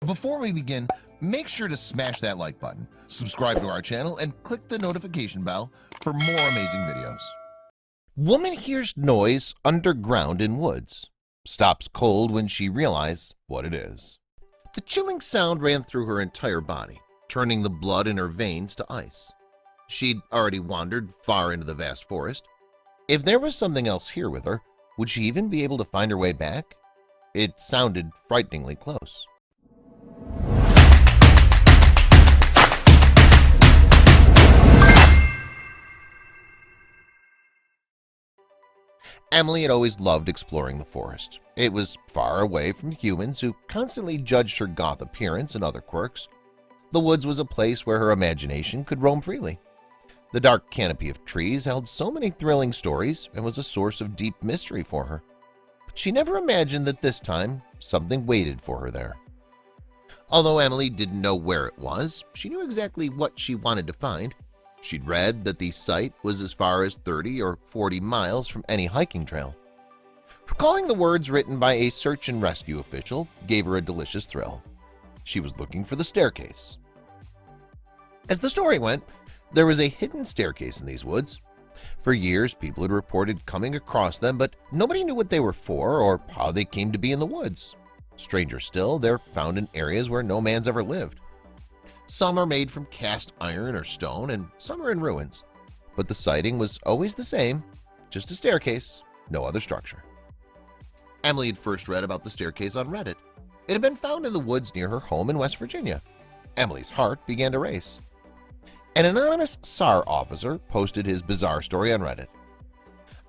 Before we begin, make sure to smash that like button, subscribe to our channel, and click the notification bell for more amazing videos. Woman hears noise underground in woods. Stops cold when she realizes what it is. The chilling sound ran through her entire body, turning the blood in her veins to ice. She'd already wandered far into the vast forest. If there was something else here with her, would she even be able to find her way back? It sounded frighteningly close. Emily had always loved exploring the forest. It was far away from humans who constantly judged her goth appearance and other quirks. The woods was a place where her imagination could roam freely. The dark canopy of trees held so many thrilling stories and was a source of deep mystery for her. But she never imagined that this time something waited for her there. Although Emily didn't know where it was, she knew exactly what she wanted to find. She'd read that the site was as far as 30 or 40 miles from any hiking trail. Recalling the words written by a search and rescue official gave her a delicious thrill. She was looking for the staircase. As the story went, there was a hidden staircase in these woods. For years, people had reported coming across them, but nobody knew what they were for or how they came to be in the woods. Stranger still, they're found in areas where no man's ever lived. Some are made from cast iron or stone, and some are in ruins. But the sighting was always the same, just a staircase, no other structure. Emily had first read about the staircase on Reddit. It had been found in the woods near her home in West Virginia. Emily's heart began to race. An anonymous SAR officer posted his bizarre story on Reddit.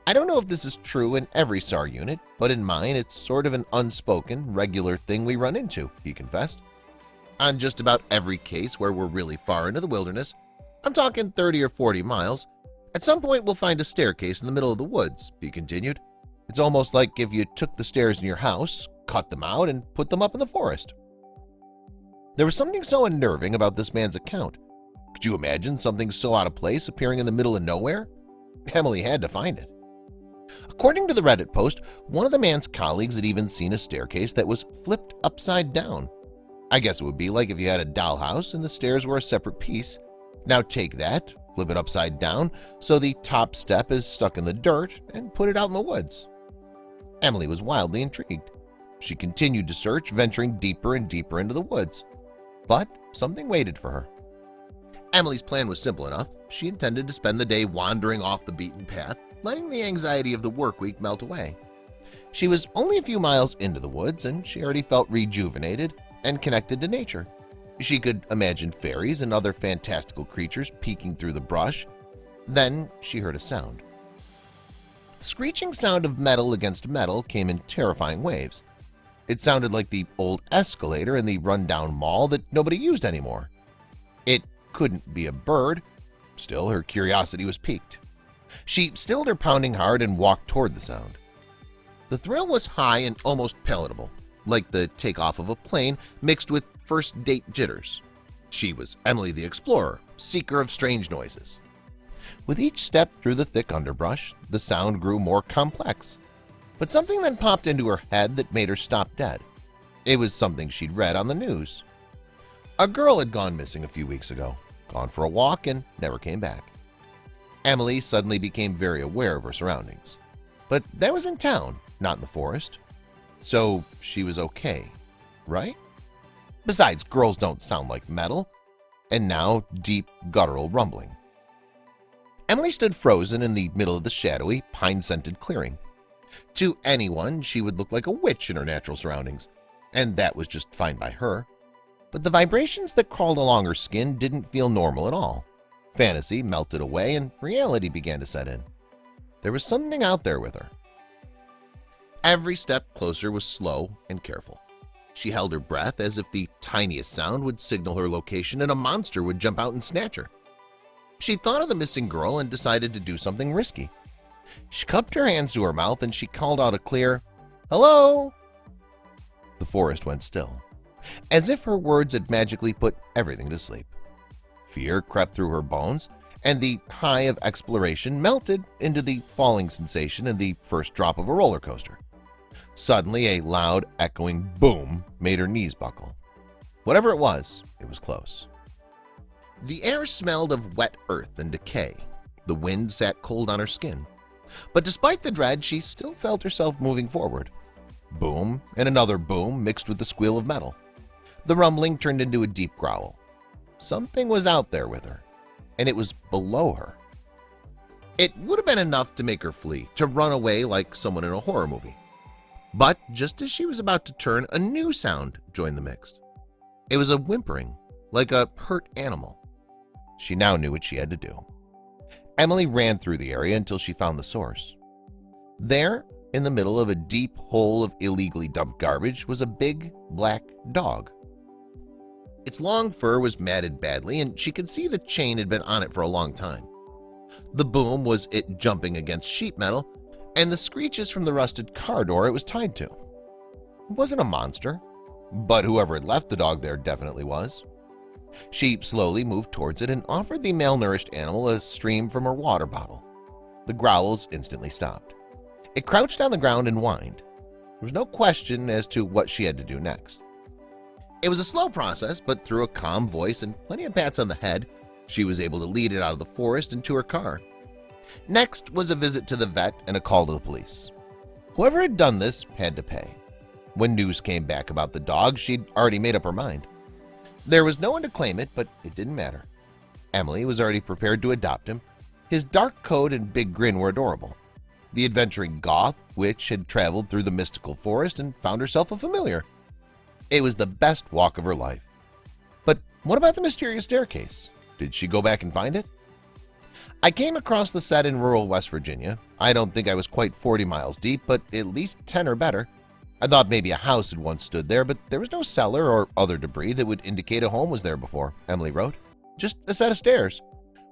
I don't know if this is true in every SAR unit, but in mine it's sort of an unspoken, regular thing we run into, he confessed. On just about every case where we're really far into the wilderness, I'm talking 30 or 40 miles, at some point we'll find a staircase in the middle of the woods, he continued. It's almost like if you took the stairs in your house, cut them out, and put them up in the forest. There was something so unnerving about this man's account. Could you imagine something so out of place appearing in the middle of nowhere? Emily had to find it. According to the Reddit post, one of the man's colleagues had even seen a staircase that was flipped upside down. I guess it would be like if you had a dollhouse and the stairs were a separate piece. Now take that, flip it upside down so the top step is stuck in the dirt, and put it out in the woods. Emily was wildly intrigued. She continued to search, venturing deeper and deeper into the woods. But something waited for her. Emily's plan was simple enough. She intended to spend the day wandering off the beaten path, letting the anxiety of the work week melt away. She was only a few miles into the woods, and she already felt rejuvenated and connected to nature. She could imagine fairies and other fantastical creatures peeking through the brush. Then she heard a sound. The screeching sound of metal against metal came in terrifying waves. It sounded like the old escalator in the rundown mall that nobody used anymore. It couldn't be a bird. Still, her curiosity was piqued. She stilled her pounding heart and walked toward the sound. The thrill was high and almost palatable, like the takeoff of a plane mixed with first date jitters. She was Emily the Explorer, seeker of strange noises. With each step through the thick underbrush, the sound grew more complex. But something then popped into her head that made her stop dead. It was something she'd read on the news. A girl had gone missing a few weeks ago, gone for a walk, and never came back. Emily suddenly became very aware of her surroundings. But that was in town, not in the forest. So she was okay, right? Besides, girls don't sound like metal. And now, deep guttural rumbling. Emily stood frozen in the middle of the shadowy, pine-scented clearing. To anyone, she would look like a witch in her natural surroundings, and that was just fine by her. But the vibrations that crawled along her skin didn't feel normal at all. Fantasy melted away and reality began to set in. There was something out there with her. Every step closer was slow and careful. She held her breath as if the tiniest sound would signal her location and a monster would jump out and snatch her. She thought of the missing girl and decided to do something risky. She cupped her hands to her mouth and she called out a clear, "Hello!" The forest went still, as if her words had magically put everything to sleep. Fear crept through her bones, and the high of exploration melted into the falling sensation in the first drop of a roller coaster. Suddenly, a loud, echoing boom made her knees buckle. Whatever it was close. The air smelled of wet earth and decay. The wind sat cold on her skin. But despite the dread, she still felt herself moving forward. Boom and another boom mixed with the squeal of metal. The rumbling turned into a deep growl. Something was out there with her, and it was below her. It would have been enough to make her flee, to run away like someone in a horror movie. But just as she was about to turn, a new sound joined the mix. It was a whimpering, like a hurt animal. She now knew what she had to do. Emily ran through the area until she found the source. There, in the middle of a deep hole of illegally dumped garbage, was a big black dog. Its long fur was matted badly, and she could see the chain had been on it for a long time. The boom was it jumping against sheet metal, and the screeches from the rusted car door it was tied to. It wasn't a monster, but whoever had left the dog there definitely was. She slowly moved towards it and offered the malnourished animal a stream from her water bottle. The growls instantly stopped. It crouched on the ground and whined. There was no question as to what she had to do next. It was a slow process, but through a calm voice and plenty of pats on the head, she was able to lead it out of the forest and to her car. Next was a visit to the vet and a call to the police. Whoever had done this had to pay. When news came back about the dog, she'd already made up her mind. There was no one to claim it, but it didn't matter. Emily was already prepared to adopt him. His dark coat and big grin were adorable. The adventuring goth witch had traveled through the mystical forest and found herself a familiar. It was the best walk of her life. But what about the mysterious staircase? Did she go back and find it? I came across the set in rural West Virginia. I don't think I was quite 40 miles deep, but at least 10 or better. I thought maybe a house had once stood there, but there was no cellar or other debris that would indicate a home was there before, Emily wrote. Just a set of stairs,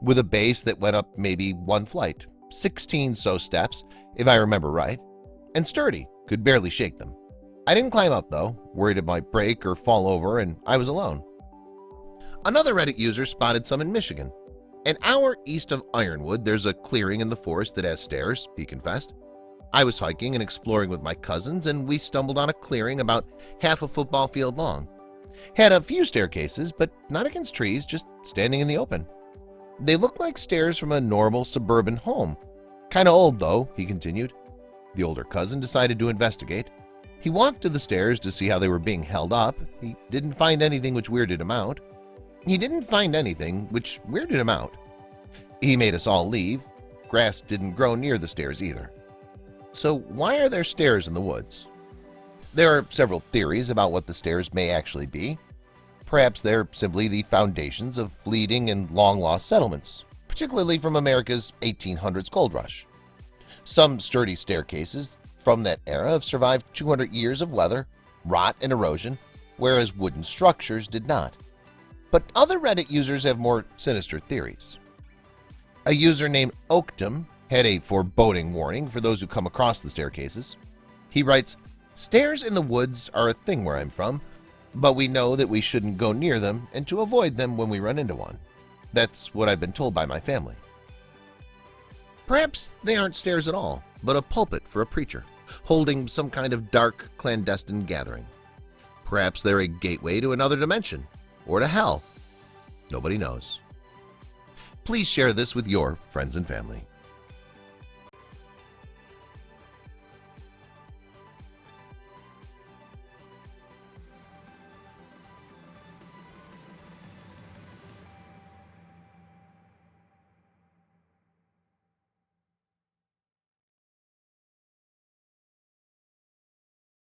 with a base that went up maybe one flight, 16 so steps, if I remember right, and sturdy, could barely shake them. I didn't climb up though, worried it might break or fall over, and I was alone. Another Reddit user spotted some in Michigan. An hour east of Ironwood, there's a clearing in the forest that has stairs, he confessed. I was hiking and exploring with my cousins, and we stumbled on a clearing about half a football field long. Had a few staircases, but not against trees, just standing in the open. They looked like stairs from a normal suburban home. Kinda old though, he continued. The older cousin decided to investigate. He walked to the stairs to see how they were being held up. He didn't find anything which weirded him out. He made us all leave. Grass didn't grow near the stairs either. So why are there stairs in the woods? There are several theories about what the stairs may actually be. Perhaps they're simply the foundations of fleeting and long-lost settlements, particularly from America's 1800s gold rush. Some sturdy staircases from that era have survived 200 years of weather, rot, and erosion, whereas wooden structures did not. But other Reddit users have more sinister theories. A user named Oakdom had a foreboding warning for those who come across the staircases. He writes, "Stairs in the woods are a thing where I'm from, but we know that we shouldn't go near them and to avoid them when we run into one. That's what I've been told by my family." Perhaps they aren't stairs at all, but a pulpit for a preacher, holding some kind of dark, clandestine gathering. Perhaps they're a gateway to another dimension, or to hell. Nobody knows. Please share this with your friends and family.